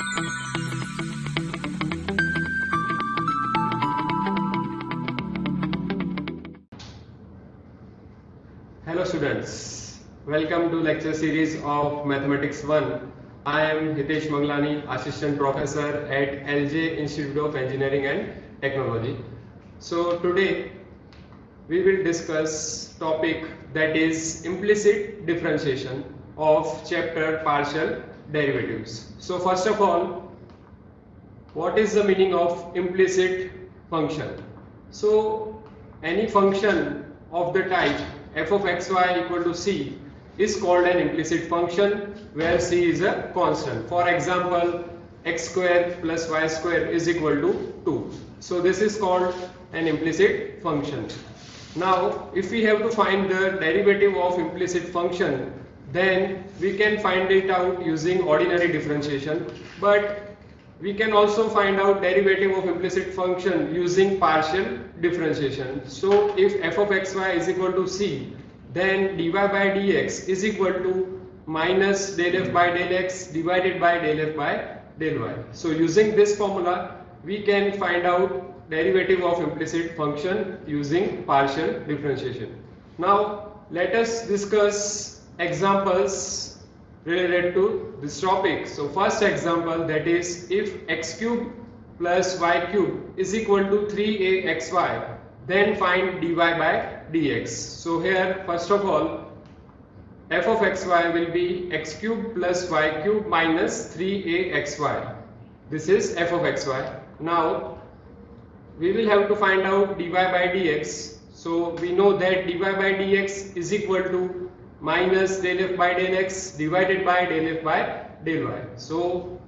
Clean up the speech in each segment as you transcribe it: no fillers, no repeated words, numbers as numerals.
Hello students, welcome to lecture series of Mathematics 1. I am Hitesh Manglani, Assistant Professor at LJ Institute of Engineering and Technology. So today we will discuss topic that is implicit differentiation of chapter partial derivatives. So first of all, what is the meaning of implicit function? So any function of the type f of xy equal to c is called an implicit function where c is a constant. For example, x square plus y square is equal to 2. So this is called an implicit function. Now if we have to find the derivative of implicit function, then we can find it out using ordinary differentiation, but we can also find out derivative of implicit function using partial differentiation. So if f of xy is equal to c, then dy by dx is equal to minus del f by del x divided by del f by del y. So using this formula, we can find out derivative of implicit function using partial differentiation. Now let us discuss examples related to this topic. So first example, that is if x cube plus y cube is equal to 3axy, then find dy by dx. So here first of all, f of xy will be x cube plus y cube minus 3axy. This is f of xy. Now we will have to find out dy by dx. So we know that dy by dx is equal to minus del f by del x divided by del f by del y. So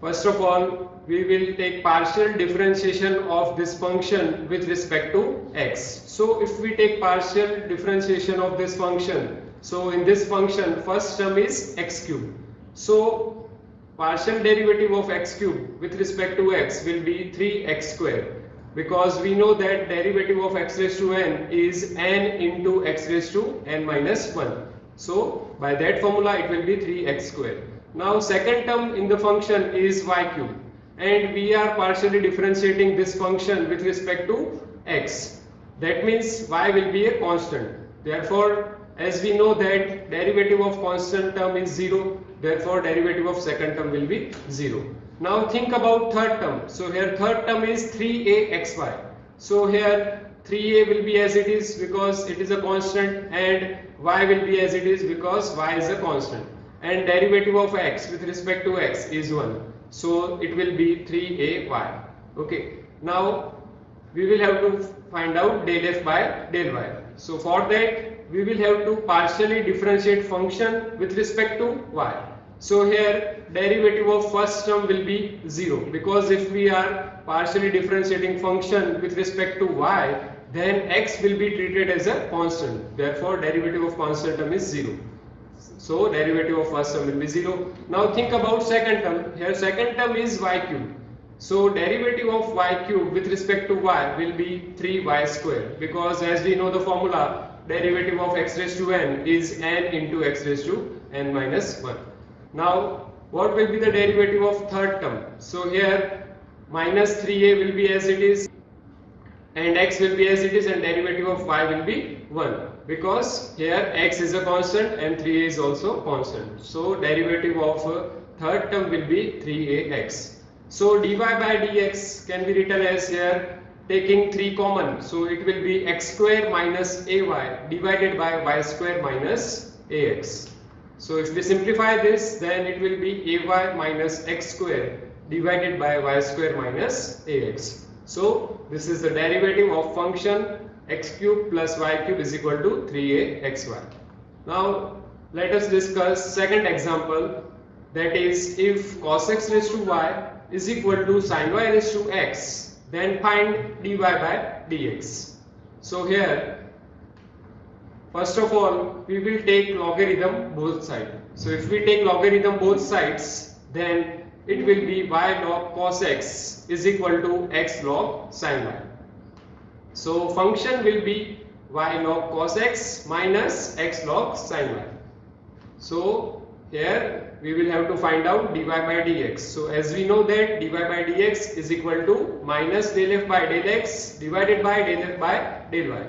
first of all, we will take partial differentiation of this function with respect to x. So if we take partial differentiation of this function, so in this function first term is x cube. So partial derivative of x cube with respect to x will be 3x square, because we know that derivative of x raised to n is n into x raised to n minus 1. So by that formula it will be 3x square. Now second term in the function is y cube, and we are partially differentiating this function with respect to x. That means y will be a constant. Therefore, as we know that derivative of constant term is 0, therefore derivative of second term will be 0. Now think about third term. So here third term is 3axy. So here 3a will be as it is because it is a constant, and y will be as it is because y is a constant. And derivative of x with respect to x is 1. So it will be 3ay. Okay. Now we will have to find out del f by del y. So for that we will have to partially differentiate function with respect to y. So here derivative of first term will be 0, because if we are partially differentiating function with respect to y, then x will be treated as a constant. Therefore derivative of constant term is 0. So derivative of first term will be 0. Now think about second term. Here second term is y cube. So derivative of y cube with respect to y will be 3y square, because as we know the formula, derivative of x raised to n is n into x raised to n minus 1. Now what will be the derivative of third term? So here minus 3a will be as it is, and x will be as it is, and derivative of y will be 1, because here x is a constant and 3a is also constant. So derivative of third term will be 3ax. So dy by dx can be written as here taking 3 common. So it will be x square minus ay divided by y square minus ax. So if we simplify this, then it will be ay minus x square divided by y square minus ax. So this is the derivative of function x cube plus y cube is equal to 3axy. Now let us discuss second example, that is if cos x raised to y is equal to sin y raised to x, then find dy by dx. So here first of all we will take logarithm both sides. So if we take logarithm both sides, then it will be y log cos x is equal to x log sin y. So function will be y log cos x minus x log sin y. So here we will have to find out dy by dx. So as we know that dy by dx is equal to minus del f by del x divided by del f by del y.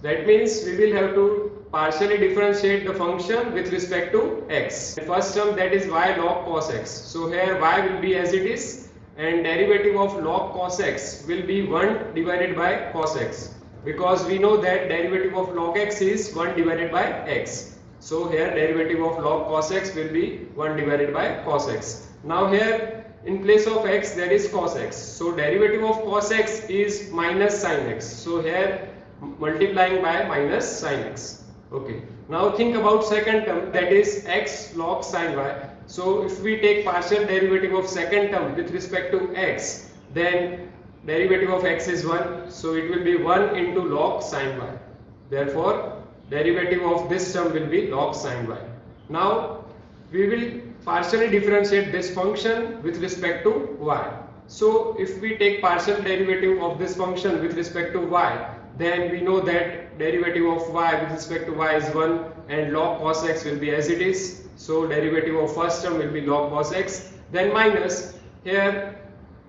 That means we will have to partially differentiate the function with respect to x. The first term, that is y log cos x. So here y will be as it is, and derivative of log cos x will be 1 divided by cos x, because we know that derivative of log x is 1 divided by x. So here derivative of log cos x will be 1 divided by cos x. Now here in place of x there is cos x. So derivative of cos x is minus sin x. So here multiplying by minus sin x. Okay. Now think about second term, that is x log sin y. So if we take partial derivative of second term with respect to x, then derivative of x is 1. So it will be 1 into log sin y. Therefore derivative of this term will be log sin y. Now we will partially differentiate this function with respect to y. So if we take partial derivative of this function with respect to y, then we know that derivative of y with respect to y is 1 and log cos x will be as it is. So derivative of first term will be log cos x, then minus, here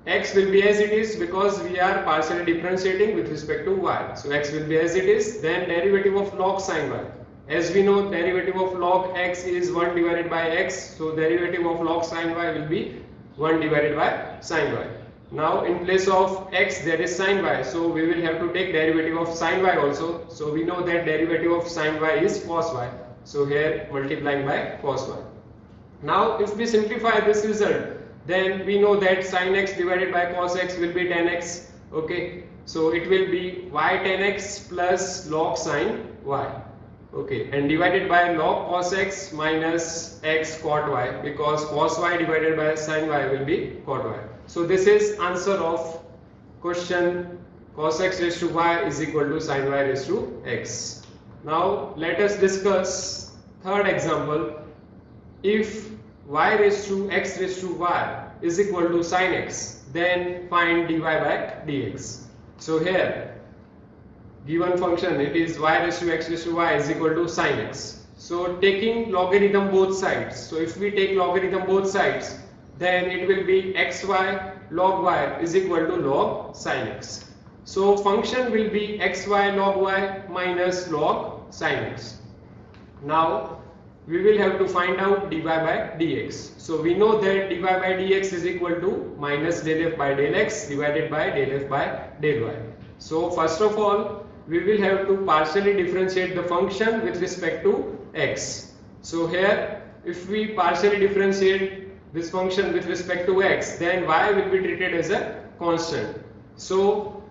x will be as it is because we are partially differentiating with respect to y. So x will be as it is, then derivative of log sin y. As we know, derivative of log x is 1 divided by x, so derivative of log sin y will be 1 divided by sin y. Now in place of x there is sin y, so we will have to take derivative of sin y also. So we know that derivative of sin y is cos y. So here multiplying by cos y. Now if we simplify this result, then we know that sin x divided by cos x will be tan x. Okay, so it will be y tan x plus log sin y. Okay, and divided by log cos x minus x cot y, because cos y divided by sin y will be cot y. So this is answer of question cos x raised to y is equal to sin y raised to x. Now let us discuss third example. If y raised to x raised to y is equal to sin x, then find dy by dx. So here given function, it is y raised to x raised to y is equal to sin x. So taking logarithm both sides, so if we take logarithm both sides, then it will be xy log y is equal to log sin x. So function will be xy log y minus log sin x. Now we will have to find out dy by dx. So we know that dy by dx is equal to minus del f by del x divided by del f by del y. So first of all, we will have to partially differentiate the function with respect to x. So here if we partially differentiate this function with respect to x, then y will be treated as a constant. So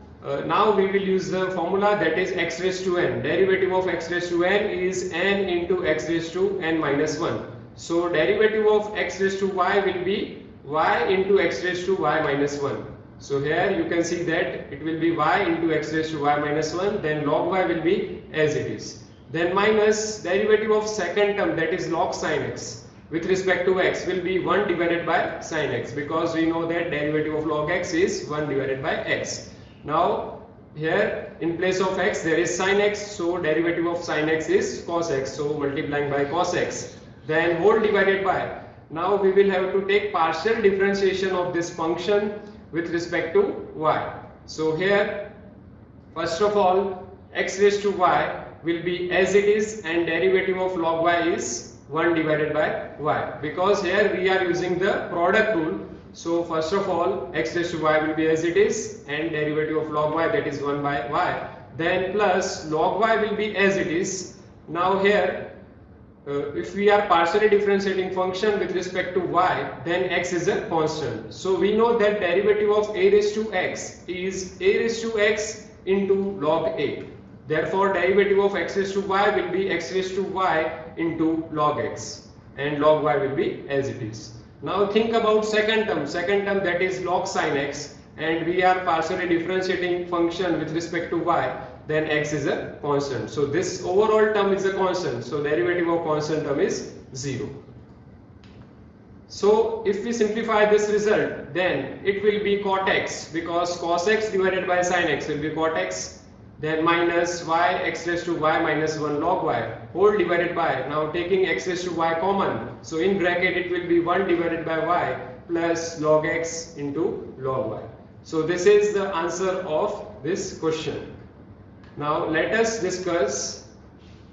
now we will use the formula, that is x raised to n. Derivative of x raised to n is n into x raised to n minus 1. So derivative of x raised to y will be y into x raised to y minus 1. So here you can see that it will be y into x raised to y minus 1, then log y will be as it is. Then minus derivative of second term, that is log sin x, with respect to x will be 1 divided by sin x, because we know that derivative of log x is 1 divided by x. Now here in place of x there is sin x, so derivative of sin x is cos x, so multiplying by cos x, then whole divided by. Now we will have to take partial differentiation of this function with respect to y. So here first of all x raised to y will be as it is, and derivative of log y is 1 divided by y, because here we are using the product rule. So first of all x raised to y will be as it is, and derivative of log y, that is 1 by y, then plus log y will be as it is. Now here if we are partially differentiating function with respect to y, then x is a constant. So we know that derivative of a raised to x is a raised to x into log a. Therefore derivative of x raised to y will be x raised to y into log x, and log y will be as it is. Now think about second term that is log sin x, and we are partially differentiating function with respect to y, then x is a constant. So this overall term is a constant, so derivative of constant term is 0. So if we simplify this result, then it will be cot x, because cos x divided by sin x will be cot x. then minus y x raised to y minus 1 log y whole divided by, now taking x raised to y common, so in bracket it will be 1 divided by y plus log x into log y. So this is the answer of this question. Now let us discuss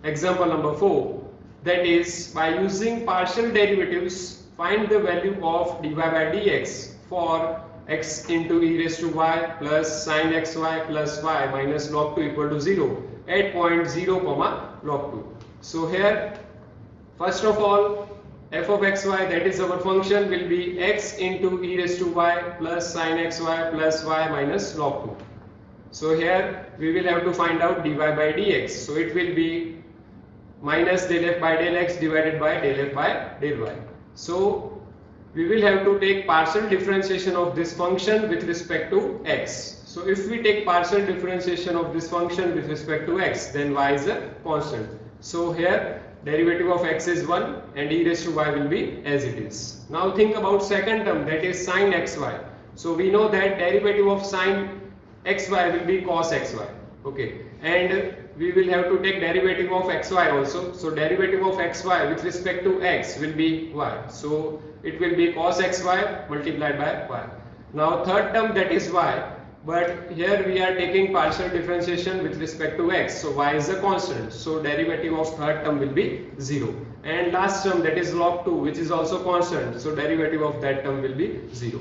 example number 4, that is, by using partial derivatives find the value of dy by dx for x into e raised to y plus sin xy plus y minus log 2 equal to 0 at point 0 comma log 2. So here first of all f of xy, that is our function, will be x into e raised to y plus sin xy plus y minus log 2. So here we will have to find out dy by dx. So it will be minus del f by del x divided by del f by del y. So we will have to take partial differentiation of this function with respect to x. So if we take partial differentiation of this function with respect to x, then y is a constant. So here derivative of x is 1 and e raised to y will be as it is. Now think about second term, that is sin xy. So we know that derivative of sin xy will be cos xy. Okay, and we will have to take derivative of xy also. So derivative of xy with respect to x will be y. So it will be cos xy multiplied by y. Now third term, that is y, but here we are taking partial differentiation with respect to x. So y is a constant. So derivative of third term will be 0. And last term, that is log 2, which is also constant. So derivative of that term will be 0.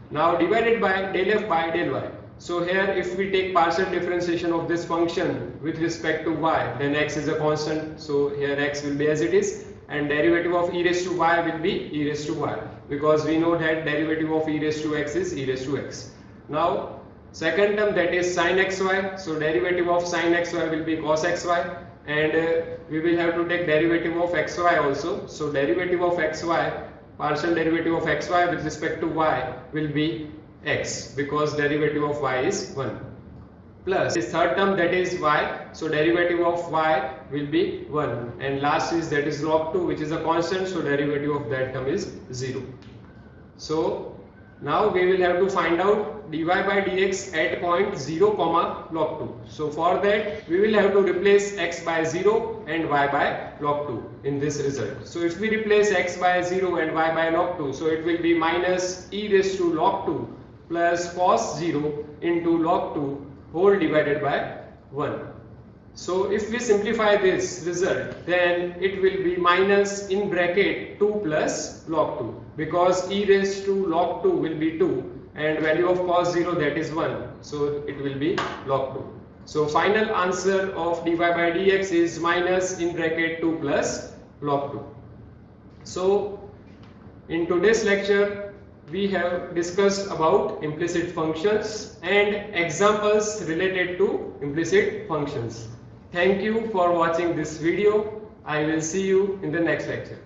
Now divided by del f by del y. So here if we take partial differentiation of this function with respect to y, then x is a constant. So here x will be as it is, and derivative of e raised to y will be e raised to y, because we know that derivative of e raised to x is e raised to x. Now second term, that is sin xy. So derivative of sin xy will be cos xy, and we will have to take derivative of xy also. So derivative of xy, partial derivative of xy with respect to y will be x, because derivative of y is 1, plus this third term, that is y. So derivative of y will be 1, and last is, that is log 2, which is a constant. So derivative of that term is 0. So now we will have to find out dy by dx at point 0 comma log 2. So for that we will have to replace x by 0 and y by log 2 in this result. So if we replace x by 0 and y by log 2, so it will be minus e raised to log 2 plus cos 0 into log 2 whole divided by 1. So if we simplify this result, then it will be minus in bracket 2 plus log 2, because e raised to log 2 will be 2 and value of cos 0, that is 1. So it will be log 2. So final answer of dy by dx is minus in bracket 2 plus log 2. So in today's lecture we have discussed about implicit functions and examples related to implicit functions. Thank you for watching this video. I will see you in the next lecture.